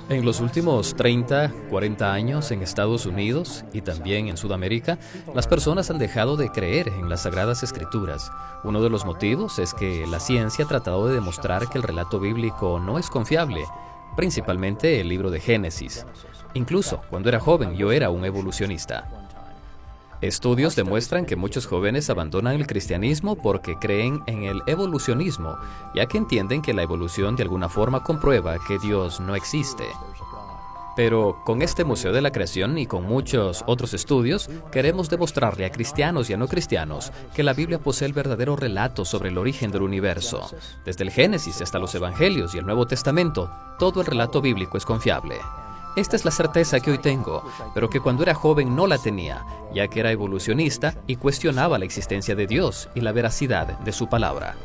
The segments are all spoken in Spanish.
En los últimos 30, 40 años en Estados Unidos y también en Sudamérica, las personas han dejado de creer en las Sagradas Escrituras. Uno de los motivos es que la ciencia ha tratado de demostrar que el relato bíblico no es confiable, principalmente el libro de Génesis. Incluso cuando era joven yo era un evolucionista. Estudios demuestran que muchos jóvenes abandonan el cristianismo porque creen en el evolucionismo, ya que entienden que la evolución de alguna forma comprueba que Dios no existe. Pero con este Museo de la Creación y con muchos otros estudios, queremos demostrarle a cristianos y a no cristianos que la Biblia posee el verdadero relato sobre el origen del universo. Desde el Génesis hasta los Evangelios y el Nuevo Testamento, todo el relato bíblico es confiable. Esta es la certeza que hoy tengo, pero que cuando era joven no la tenía, ya que era evolucionista y cuestionaba la existencia de Dios y la veracidad de su palabra.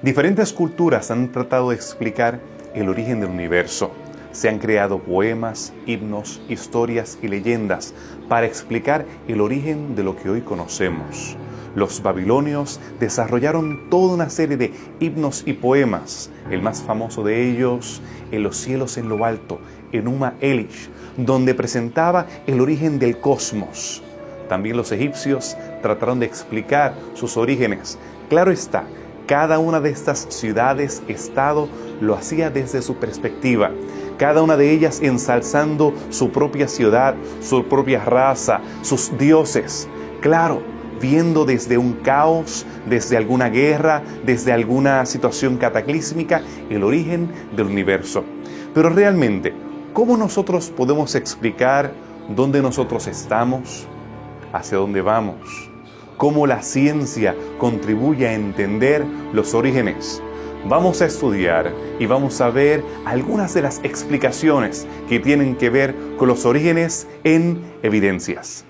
Diferentes culturas han tratado de explicar el origen del universo. Se han creado poemas, himnos, historias y leyendas para explicar el origen de lo que hoy conocemos. Los babilonios desarrollaron toda una serie de himnos y poemas. El más famoso de ellos, En los cielos en lo alto, Enuma Elish, donde presentaba el origen del cosmos. También los egipcios trataron de explicar sus orígenes. Claro está, cada una de estas ciudades-estado lo hacía desde su perspectiva, cada una de ellas ensalzando su propia ciudad, su propia raza, sus dioses. Claro, viendo desde un caos, desde alguna guerra, desde alguna situación cataclísmica, el origen del universo. Pero realmente, ¿cómo nosotros podemos explicar dónde nosotros estamos? ¿Hacia dónde vamos? ¿Cómo la ciencia contribuye a entender los orígenes? Vamos a estudiar y vamos a ver algunas de las explicaciones que tienen que ver con los orígenes en evidencias.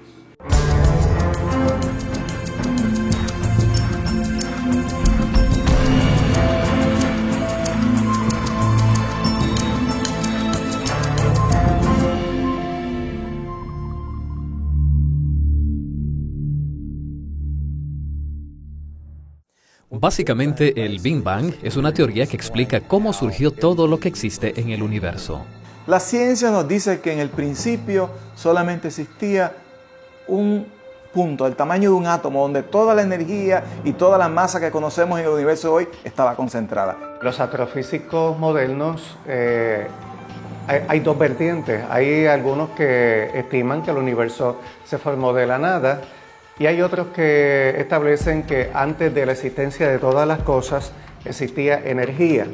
Básicamente, el Big Bang es una teoría que explica cómo surgió todo lo que existe en el universo. La ciencia nos dice que en el principio solamente existía un punto, el tamaño de un átomo, donde toda la energía y toda la masa que conocemos en el universo hoy estaba concentrada. Los astrofísicos modernos, hay dos vertientes. Hay algunos que estiman que el universo se formó de la nada, y hay otros que establecen que antes de la existencia de todas las cosas existía energía.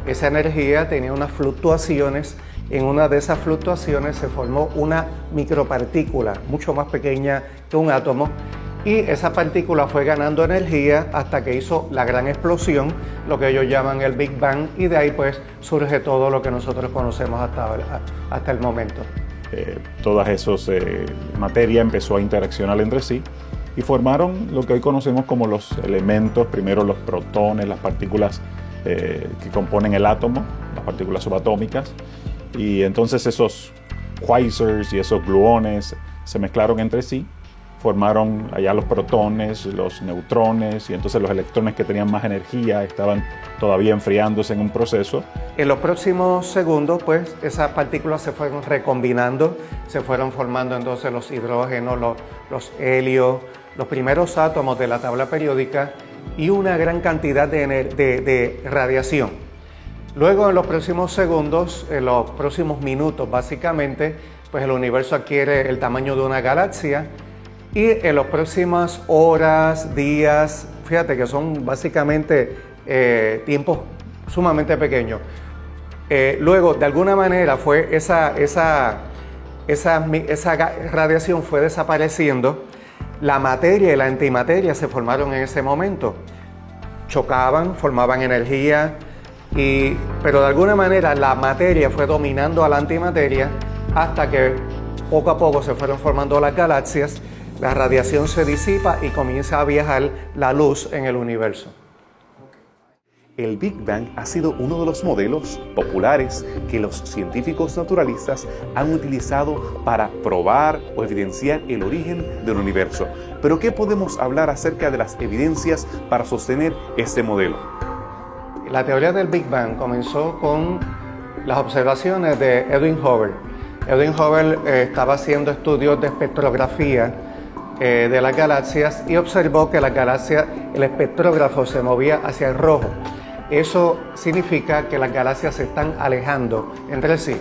Esa energía tenía unas fluctuaciones. En una de esas fluctuaciones se formó una micropartícula mucho más pequeña que un átomo, y esa partícula fue ganando energía hasta que hizo la gran explosión, lo que ellos llaman el Big Bang, y de ahí pues surge todo lo que nosotros conocemos hasta el momento. Todas esas materia empezó a interaccionar entre sí y formaron lo que hoy conocemos como los elementos, primero los protones, las partículas que componen el átomo, las partículas subatómicas, y entonces esos quasars y esos gluones se mezclaron entre sí, formaron allá los protones, los neutrones, y entonces los electrones que tenían más energía estaban todavía enfriándose en un proceso. En los próximos segundos, pues, esas partículas se fueron recombinando, se fueron formando entonces los hidrógenos, los helios, los primeros átomos de la tabla periódica y una gran cantidad de radiación. Luego, en los próximos segundos, en los próximos minutos, básicamente, pues el universo adquiere el tamaño de una galaxia. Y en las próximas horas, días, fíjate que son básicamente tiempos sumamente pequeños. Luego, de alguna manera, fue esa radiación fue desapareciendo. La materia y la antimateria se formaron en ese momento. Chocaban, formaban energía, pero de alguna manera la materia fue dominando a la antimateria hasta que poco a poco se fueron formando las galaxias, la radiación se disipa y comienza a viajar la luz en el universo. El Big Bang ha sido uno de los modelos populares que los científicos naturalistas han utilizado para probar o evidenciar el origen del universo. Pero ¿qué podemos hablar acerca de las evidencias para sostener este modelo? La teoría del Big Bang comenzó con las observaciones de Edwin Hubble. Edwin Hubble estaba haciendo estudios de espectrografía de las galaxias y observó que las galaxias, el espectrógrafo se movía hacia el rojo. Eso significa que las galaxias se están alejando entre sí.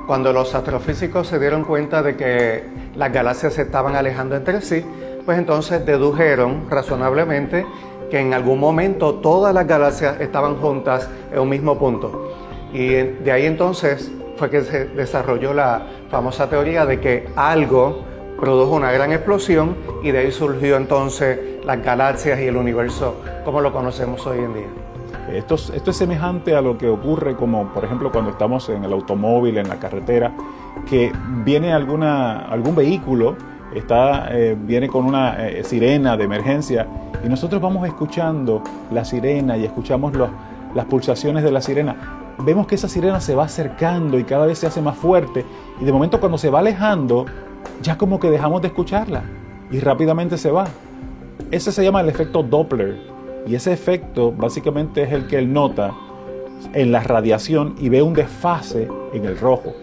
Cuando los astrofísicos se dieron cuenta de que las galaxias se estaban alejando entre sí, pues entonces dedujeron razonablemente que en algún momento todas las galaxias estaban juntas en un mismo punto. Y de ahí entonces fue que se desarrolló la famosa teoría de que algo produjo una gran explosión y de ahí surgió entonces las galaxias y el universo como lo conocemos hoy en día. Esto es semejante a lo que ocurre como, por ejemplo, cuando estamos en el automóvil, en la carretera, que viene algún vehículo, viene con una sirena de emergencia y nosotros vamos escuchando la sirena y escuchamos las pulsaciones de la sirena. Vemos que esa sirena se va acercando y cada vez se hace más fuerte y de momento cuando se va alejando, ya como que dejamos de escucharla y rápidamente se va. Ese se llama el efecto Doppler. Y ese efecto básicamente es el que él nota en la radiación y ve un desfase en el rojo.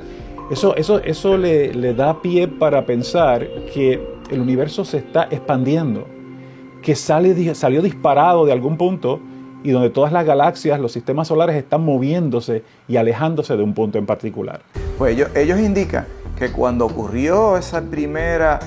Eso le da pie para pensar que el universo se está expandiendo, que salió disparado de algún punto y donde todas las galaxias, los sistemas solares están moviéndose y alejándose de un punto en particular. Pues ellos indican que cuando ocurrió esa primera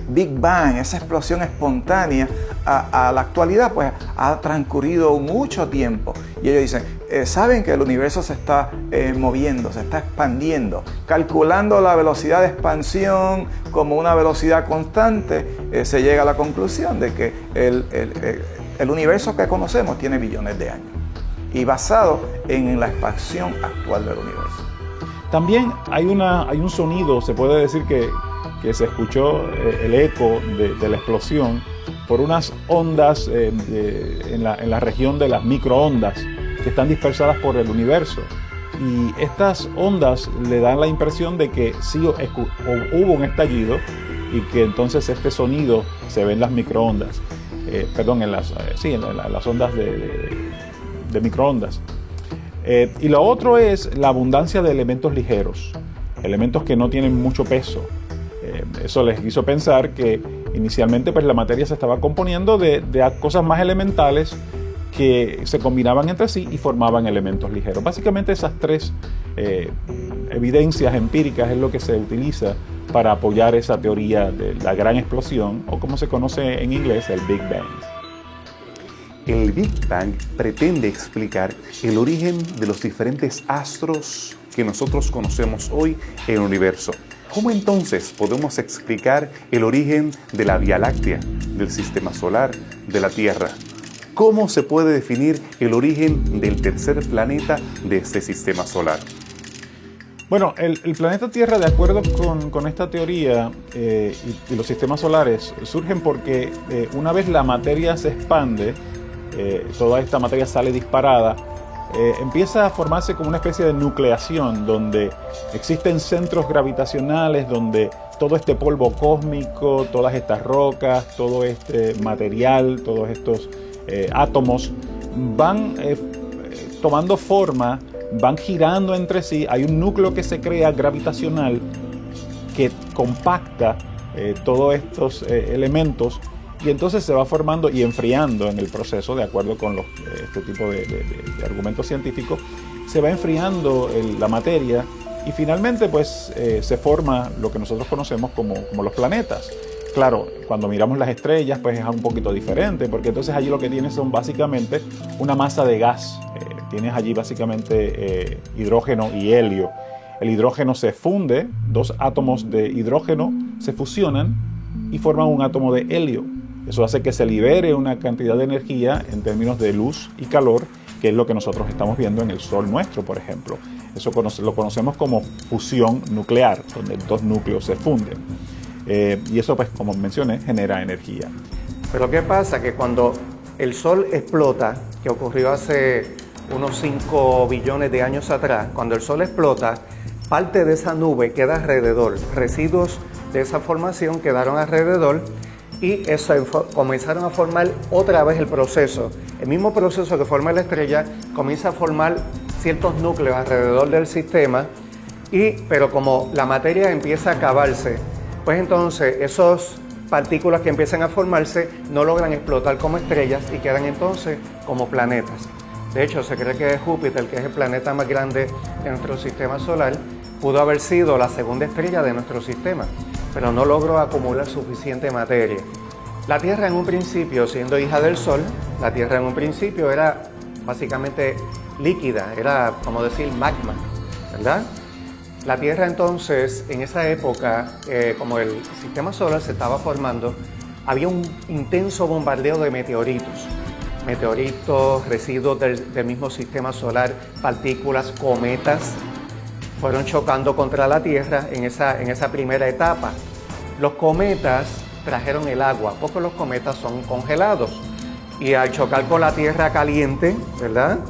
Big Bang, esa explosión espontánea, a la actualidad pues ha transcurrido mucho tiempo. Y ellos dicen, saben que el universo se está moviendo, se está expandiendo. Calculando la velocidad de expansión como una velocidad constante, se llega a la conclusión de que el universo que conocemos tiene billones de años. Y basado en la expansión actual del universo. También hay un sonido, se puede decir que se escuchó el eco de la explosión por unas ondas en la región de las microondas que están dispersadas por el universo. Y estas ondas le dan la impresión de que sí hubo un estallido y que entonces este sonido se ve en las microondas, en las ondas de microondas. Y lo otro es la abundancia de elementos ligeros, elementos que no tienen mucho peso. Eso les hizo pensar que inicialmente pues, la materia se estaba componiendo de cosas más elementales que se combinaban entre sí y formaban elementos ligeros. Básicamente esas tres evidencias empíricas es lo que se utiliza para apoyar esa teoría de la gran explosión, o como se conoce en inglés, el Big Bang. El Big Bang pretende explicar el origen de los diferentes astros que nosotros conocemos hoy en el universo. ¿Cómo entonces podemos explicar el origen de la Vía Láctea, del Sistema Solar, de la Tierra? ¿Cómo se puede definir el origen del tercer planeta de este Sistema Solar? Bueno, el planeta Tierra, de acuerdo con esta teoría y los sistemas solares, surgen porque una vez la materia se expande, toda esta materia sale disparada, empieza a formarse como una especie de nucleación donde existen centros gravitacionales, donde todo este polvo cósmico, todas estas rocas, todo este material, todos estos átomos van tomando forma, van girando entre sí. Hay un núcleo que se crea gravitacional que compacta todos estos elementos y entonces se va formando y enfriando en el proceso, de acuerdo con este tipo de argumentos científicos, se va enfriando la materia y finalmente pues se forma lo que nosotros conocemos como los planetas. Claro, cuando miramos las estrellas pues es un poquito diferente, porque entonces allí lo que tienes son básicamente una masa de gas. Tienes allí básicamente hidrógeno y helio. El hidrógeno se funde, dos átomos de hidrógeno se fusionan y forman un átomo de helio. Eso hace que se libere una cantidad de energía en términos de luz y calor que es lo que nosotros estamos viendo en el Sol nuestro, por ejemplo. Eso lo conocemos como fusión nuclear, donde dos núcleos se funden. Y eso, pues, como mencioné, genera energía. Pero ¿qué pasa? Que cuando el Sol explota, que ocurrió hace unos 5 billones de años atrás, cuando el Sol explota, parte de esa nube queda alrededor, residuos de esa formación quedaron alrededor y eso comenzaron a formar otra vez el proceso. El mismo proceso que forma la estrella comienza a formar ciertos núcleos alrededor del sistema, pero como la materia empieza a acabarse, pues entonces esas partículas que empiezan a formarse no logran explotar como estrellas y quedan entonces como planetas. De hecho, se cree que Júpiter, que es el planeta más grande de nuestro sistema solar, pudo haber sido la segunda estrella de nuestro sistema, pero no logró acumular suficiente materia. La Tierra en un principio, siendo hija del Sol, la Tierra en un principio era básicamente líquida, era como decir magma, ¿verdad? La Tierra entonces, en esa época, como el sistema solar se estaba formando, había un intenso bombardeo de meteoritos, residuos del mismo sistema solar, partículas, cometas, fueron chocando contra la Tierra en esa primera etapa. Los cometas trajeron el agua, porque los cometas son congelados, y al chocar con la Tierra caliente, ¿verdad?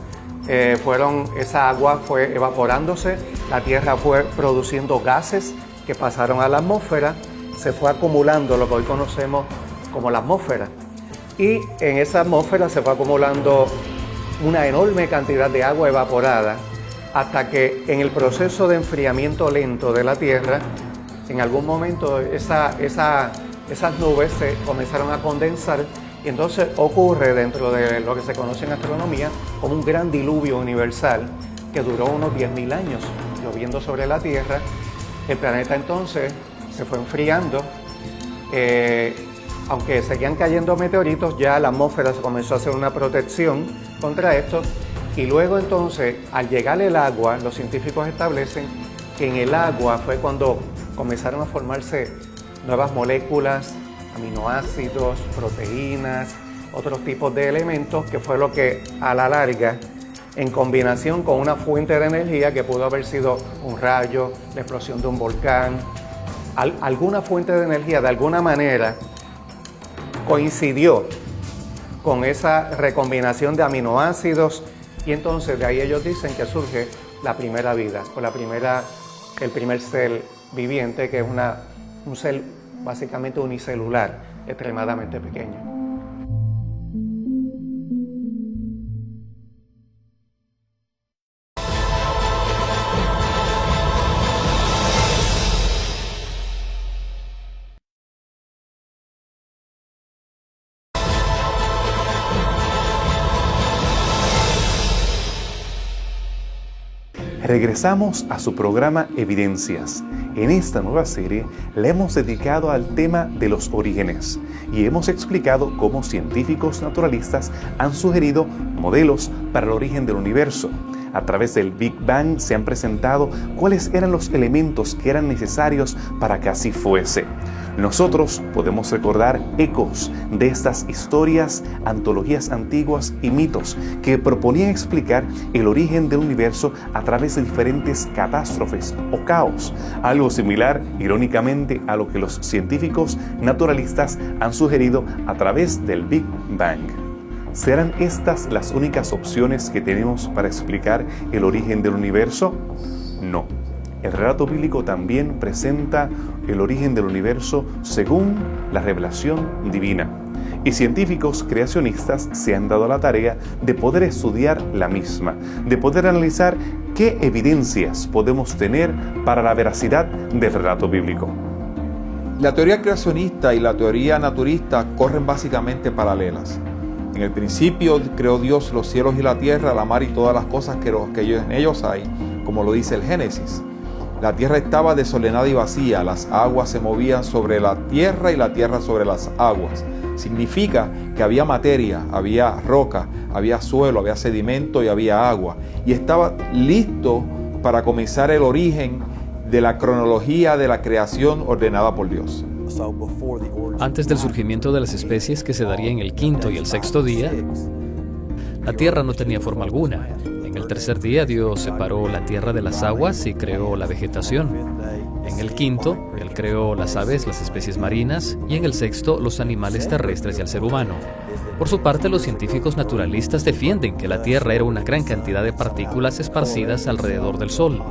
Esa agua fue evaporándose, la Tierra fue produciendo gases que pasaron a la atmósfera, se fue acumulando lo que hoy conocemos como la atmósfera. Y en esa atmósfera se fue acumulando una enorme cantidad de agua evaporada, hasta que en el proceso de enfriamiento lento de la Tierra, en algún momento esas nubes se comenzaron a condensar y entonces ocurre dentro de lo que se conoce en astronomía como un gran diluvio universal que duró unos 10.000 años lloviendo sobre la Tierra. El planeta entonces se fue enfriando, aunque seguían cayendo meteoritos, ya la atmósfera se comenzó a hacer una protección contra esto. Y luego entonces, al llegar el agua, los científicos establecen que en el agua fue cuando comenzaron a formarse nuevas moléculas, aminoácidos, proteínas, otros tipos de elementos, que fue lo que a la larga, en combinación con una fuente de energía que pudo haber sido un rayo, la explosión de un volcán, alguna fuente de energía de alguna manera coincidió con esa recombinación de aminoácidos. Y entonces de ahí ellos dicen que surge la primera vida, o el primer ser viviente, que es un ser básicamente unicelular, extremadamente pequeño. Regresamos a su programa Evidencias. En esta nueva serie le hemos dedicado al tema de los orígenes y hemos explicado cómo científicos naturalistas han sugerido modelos para el origen del universo. A través del Big Bang se han presentado cuáles eran los elementos que eran necesarios para que así fuese. Nosotros podemos recordar ecos de estas historias, antologías antiguas y mitos que proponían explicar el origen del universo a través de diferentes catástrofes o caos, algo similar, irónicamente, a lo que los científicos naturalistas han sugerido a través del Big Bang. ¿Serán estas las únicas opciones que tenemos para explicar el origen del universo? No. El relato bíblico también presenta el origen del universo según la revelación divina. Y científicos creacionistas se han dado la tarea de poder estudiar la misma, de poder analizar qué evidencias podemos tener para la veracidad del relato bíblico. La teoría creacionista y la teoría naturista corren básicamente paralelas. En el principio creó Dios los cielos y la tierra, la mar y todas las cosas que en ellos hay, como lo dice el Génesis. La tierra estaba desordenada y vacía, las aguas se movían sobre la tierra y la tierra sobre las aguas. Significa que había materia, había roca, había suelo, había sedimento y había agua. Y estaba listo para comenzar el origen de la cronología de la creación ordenada por Dios. Antes del surgimiento de las especies que se daría en el quinto y el sexto día, La tierra no tenía forma alguna. En el tercer día Dios separó la tierra de las aguas y creó la vegetación. En el quinto, Él creó las aves, las especies marinas, y en el sexto, los animales terrestres y al ser humano. Por su parte, los científicos naturalistas defienden que la Tierra era una gran cantidad de partículas esparcidas alrededor del Sol,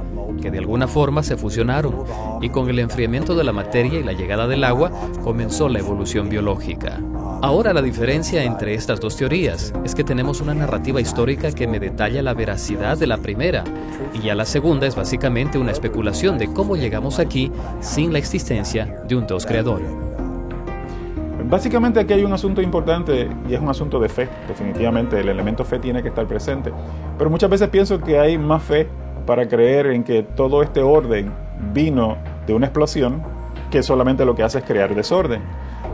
que de alguna forma se fusionaron, y con el enfriamiento de la materia y la llegada del agua, comenzó la evolución biológica. Ahora, la diferencia entre estas dos teorías es que tenemos una narrativa histórica que me detalla la veracidad de la primera, y ya la segunda es básicamente una especulación de cómo llegamos aquí sin la existencia de un Dios creador. Básicamente aquí hay un asunto importante y es un asunto de fe. Definitivamente el elemento fe tiene que estar presente. Pero muchas veces pienso que hay más fe para creer en que todo este orden vino de una explosión que solamente lo que hace es crear desorden.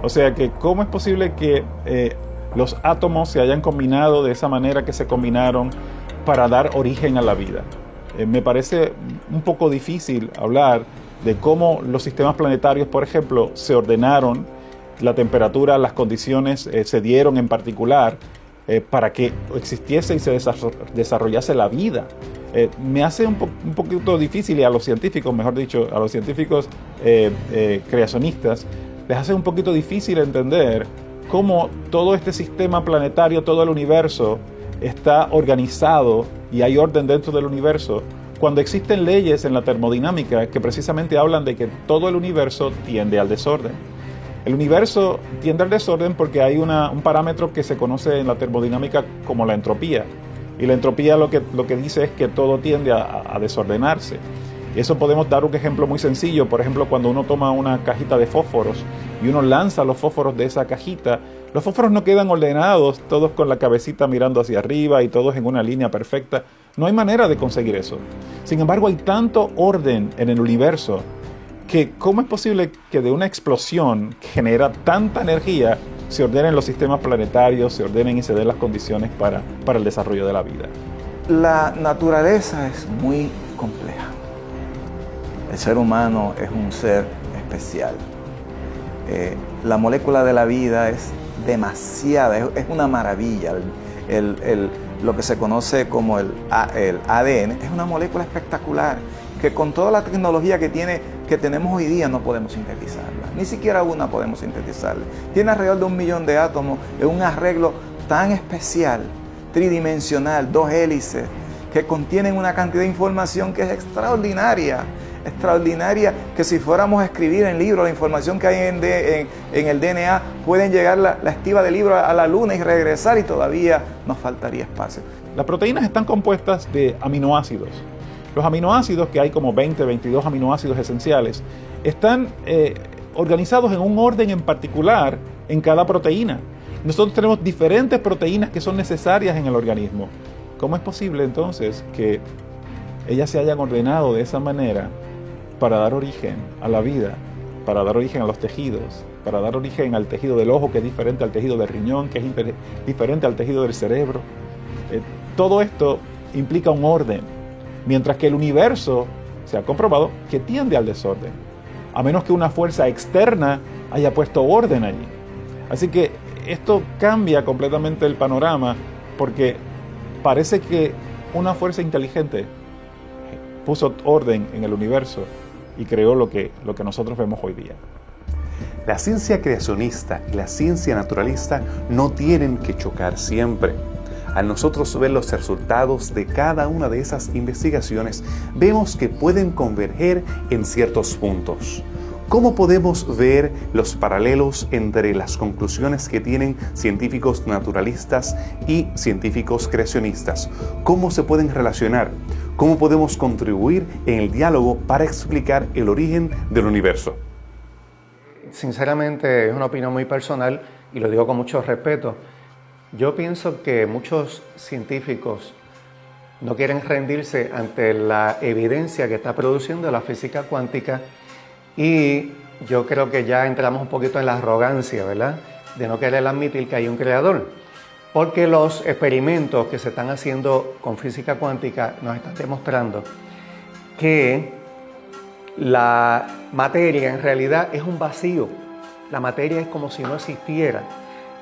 O sea que ¿cómo es posible que los átomos se hayan combinado de esa manera que se combinaron para dar origen a la vida? Me parece un poco difícil hablar de cómo los sistemas planetarios, por ejemplo, se ordenaron, la temperatura, las condiciones se dieron en particular para que existiese y se desarrollase la vida. Me hace un poquito difícil, y a los científicos, mejor dicho, a los científicos creacionistas, les hace un poquito difícil entender cómo todo este sistema planetario, todo el universo, está organizado y hay orden dentro del universo, cuando existen leyes en la termodinámica que precisamente hablan de que todo el universo tiende al desorden. El universo tiende al desorden porque hay un parámetro que se conoce en la termodinámica como la entropía. Y la entropía lo que dice es que todo tiende a desordenarse. Y eso podemos dar un ejemplo muy sencillo. Por ejemplo, cuando uno toma una cajita de fósforos y uno lanza los fósforos de esa cajita, los fósforos no quedan ordenados, todos con la cabecita mirando hacia arriba y todos en una línea perfecta. No hay manera de conseguir eso. Sin embargo, hay tanto orden en el universo que ¿cómo es posible que de una explosión que genera tanta energía se ordenen los sistemas planetarios, se ordenen y se den las condiciones para el desarrollo de la vida? La naturaleza es muy compleja. El ser humano es un ser especial. La molécula de la vida es demasiada, es una maravilla. Lo que se conoce como el ADN es una molécula espectacular que con toda la tecnología que tenemos hoy día no podemos sintetizarla. Ni siquiera una podemos sintetizarla. Tiene alrededor de 1 millón de átomos en un arreglo tan especial, tridimensional, 2 hélices, que contienen una cantidad de información que es extraordinaria, que si fuéramos a escribir en libros la información que hay en el DNA, pueden llegar la estiva del libro a la luna y regresar y todavía nos faltaría espacio. Las proteínas están compuestas de aminoácidos. Los aminoácidos, que hay como 22 aminoácidos esenciales, están organizados en un orden en particular en cada proteína. Nosotros tenemos diferentes proteínas que son necesarias en el organismo. ¿Cómo es posible entonces que ellas se hayan ordenado de esa manera para dar origen a la vida, para dar origen a los tejidos, para dar origen al tejido del ojo, que es diferente al tejido del riñón, que es diferente al tejido del cerebro? Todo esto implica un orden, mientras que el universo se ha comprobado que tiende al desorden, a menos que una fuerza externa haya puesto orden allí. Así que esto cambia completamente el panorama, porque parece que una fuerza inteligente puso orden en el universo y creó lo que nosotros vemos hoy día. La ciencia creacionista y la ciencia naturalista no tienen que chocar siempre. Al nosotros ver los resultados de cada una de esas investigaciones, vemos que pueden converger en ciertos puntos. ¿Cómo podemos ver los paralelos entre las conclusiones que tienen científicos naturalistas y científicos creacionistas? ¿Cómo se pueden relacionar? ¿Cómo podemos contribuir en el diálogo para explicar el origen del universo? Sinceramente, es una opinión muy personal y lo digo con mucho respeto. Yo pienso que muchos científicos no quieren rendirse ante la evidencia que está produciendo la física cuántica, y yo creo que ya entramos un poquito en la arrogancia, ¿verdad?, de no querer admitir que hay un creador. Porque los experimentos que se están haciendo con física cuántica nos están demostrando que la materia en realidad es un vacío. La materia es como si no existiera.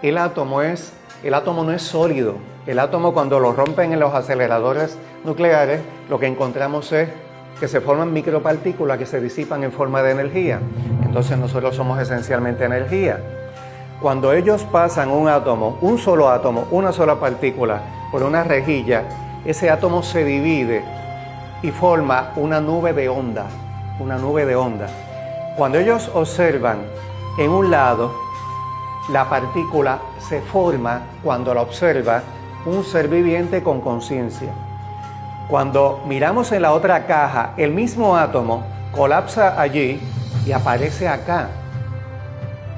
El átomo es el átomo no es sólido. El átomo, cuando lo rompen en los aceleradores nucleares, lo que encontramos es que se forman micropartículas que se disipan en forma de energía. Entonces nosotros somos esencialmente energía. Cuando ellos pasan un átomo, un solo átomo, una sola partícula, por una rejilla, ese átomo se divide y forma una nube de onda. Una nube de onda. Cuando ellos observan en un lado, la partícula se forma cuando la observa un ser viviente con conciencia. Cuando miramos en la otra caja, el mismo átomo colapsa allí y aparece acá.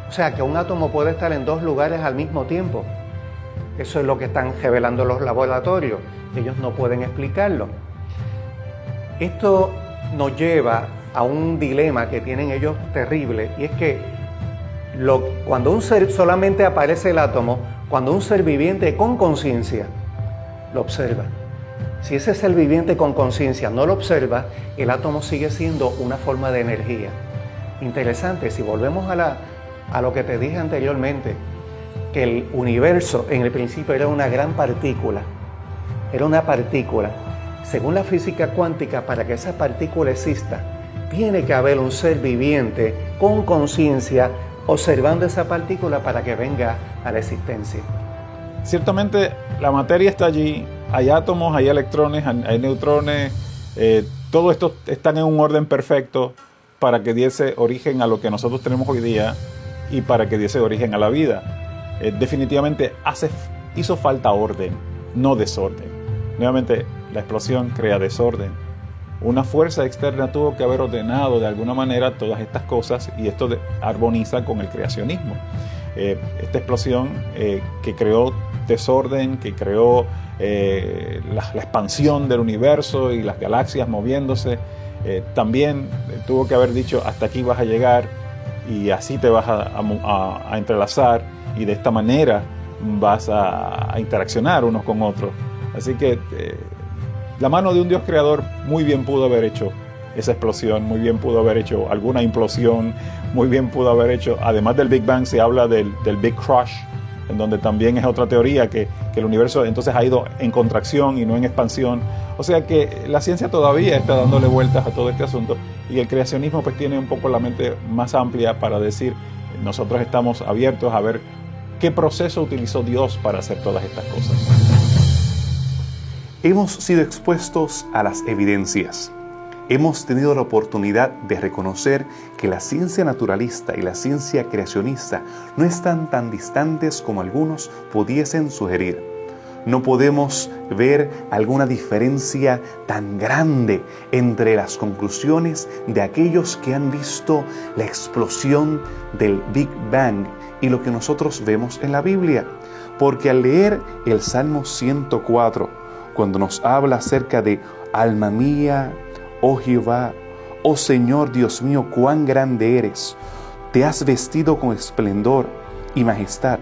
O sea que un átomo puede estar en dos lugares al mismo tiempo. Eso es lo que están revelando los laboratorios. Ellos no pueden explicarlo. Esto nos lleva a un dilema que tienen ellos terrible, y es que cuando un ser solamente aparece el átomo, cuando un ser viviente con conciencia lo observa. Si ese ser viviente con conciencia no lo observa, el átomo sigue siendo una forma de energía. Interesante, si volvemos a lo que te dije anteriormente, que el universo en el principio era una gran partícula, era una partícula. Según la física cuántica, para que esa partícula exista, tiene que haber un ser viviente con conciencia observando esa partícula para que venga a la existencia. Ciertamente la materia está allí, hay átomos, hay electrones, hay neutrones, todo esto están en un orden perfecto para que diese origen a lo que nosotros tenemos hoy día y para que diese origen a la vida. Definitivamente hizo falta orden, no desorden. Nuevamente, la explosión crea desorden. Una fuerza externa tuvo que haber ordenado de alguna manera todas estas cosas, y esto armoniza con el creacionismo. Esta explosión que creó desorden, que creó la expansión del universo y las galaxias moviéndose, también tuvo que haber dicho: hasta aquí vas a llegar y así te vas a entrelazar, y de esta manera vas a interaccionar unos con otros. Así que la mano de un Dios creador muy bien pudo haber hecho esa explosión, muy bien pudo haber hecho alguna implosión, muy bien pudo haber hecho, además del Big Bang se habla del Big Crush, en donde también es otra teoría que el universo entonces ha ido en contracción y no en expansión. O sea que la ciencia todavía está dándole vueltas a todo este asunto, y el creacionismo pues tiene un poco la mente más amplia para decir: nosotros estamos abiertos a ver qué proceso utilizó Dios para hacer todas estas cosas. Hemos sido expuestos a las evidencias. Hemos tenido la oportunidad de reconocer que la ciencia naturalista y la ciencia creacionista no están tan distantes como algunos pudiesen sugerir. No podemos ver alguna diferencia tan grande entre las conclusiones de aquellos que han visto la explosión del Big Bang y lo que nosotros vemos en la Biblia. Porque al leer el Salmo 104, cuando nos habla acerca de: alma mía, oh Jehová, oh Señor Dios mío, cuán grande eres, te has vestido con esplendor y majestad,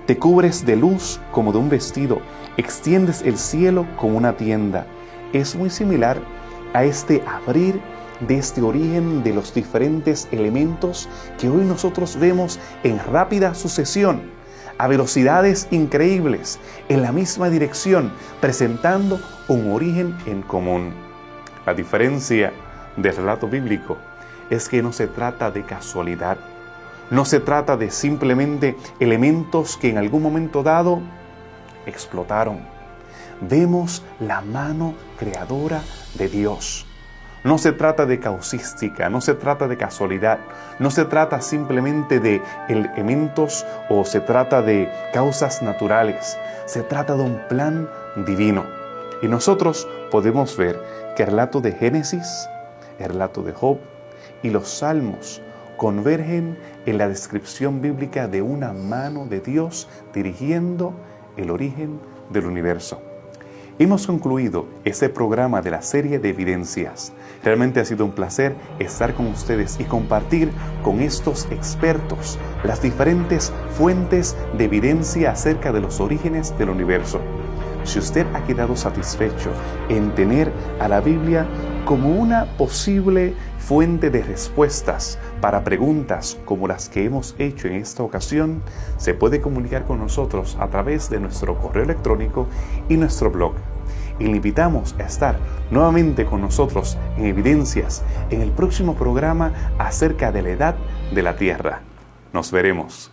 te cubres de luz como de un vestido, extiendes el cielo como una tienda. Es muy similar a este abrir de este origen de los diferentes elementos que hoy nosotros vemos en rápida sucesión, a velocidades increíbles, en la misma dirección, presentando un origen en común. La diferencia del relato bíblico es que no se trata de casualidad, no se trata de simplemente elementos que en algún momento dado explotaron. Vemos la mano creadora de Dios. No se trata de causística, no se trata de casualidad, no se trata simplemente de elementos o se trata de causas naturales. Se trata de un plan divino. Y nosotros podemos ver que el relato de Génesis, el relato de Job y los Salmos convergen en la descripción bíblica de una mano de Dios dirigiendo el origen del universo. Hemos concluido este programa de la serie de evidencias. Realmente ha sido un placer estar con ustedes y compartir con estos expertos las diferentes fuentes de evidencia acerca de los orígenes del universo. Si usted ha quedado satisfecho en tener a la Biblia como una posible fuente de respuestas para preguntas como las que hemos hecho en esta ocasión, se puede comunicar con nosotros a través de nuestro correo electrónico y nuestro blog. Y le invitamos a estar nuevamente con nosotros en Evidencias en el próximo programa acerca de la edad de la Tierra. Nos veremos.